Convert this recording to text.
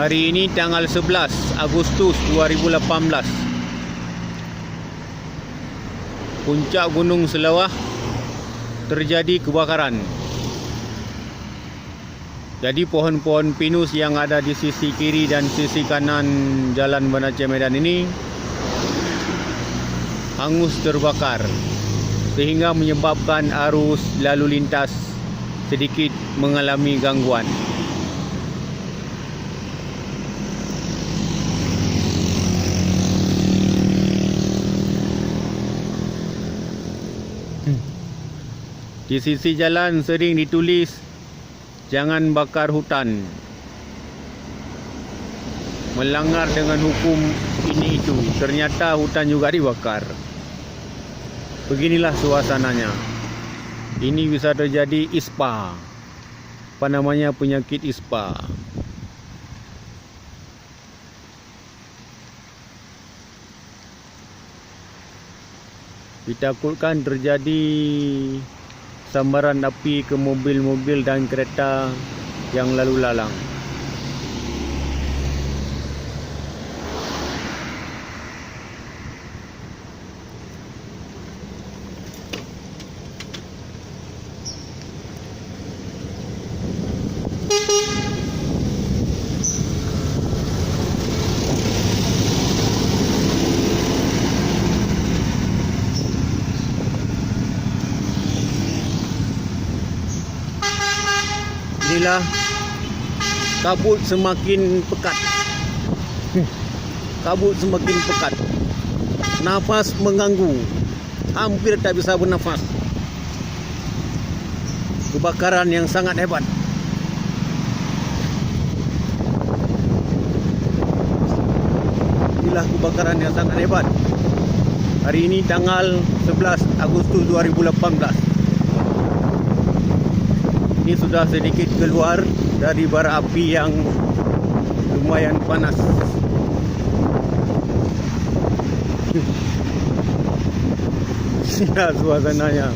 Hari ini tanggal 11 Agustus 2018. Puncak Gunung Selawah terjadi kebakaran. Jadi pohon-pohon pinus yang ada di sisi kiri dan sisi kanan Jalan Banda Aceh Medan ini hangus terbakar, sehingga menyebabkan arus lalu lintas sedikit mengalami gangguan. Di sisi jalan sering ditulis jangan bakar hutan, melanggar dengan hukum ini itu. Ternyata hutan juga dibakar. Beginilah suasananya. Ini bisa terjadi ISPA. Apa namanya, penyakit ISPA. Ditakutkan terjadi sambaran api ke mobil-mobil dan kereta yang lalu lalang. Inilah kabut semakin pekat. Kabut semakin pekat. Nafas mengganggu. Hampir tak bisa bernafas. Kebakaran yang sangat hebat. Inilah kebakaran yang sangat hebat. Hari ini tanggal 11 Agustus 2018. Ini sudah sedikit keluar dari bara api yang lumayan panas. Inilah suasananya.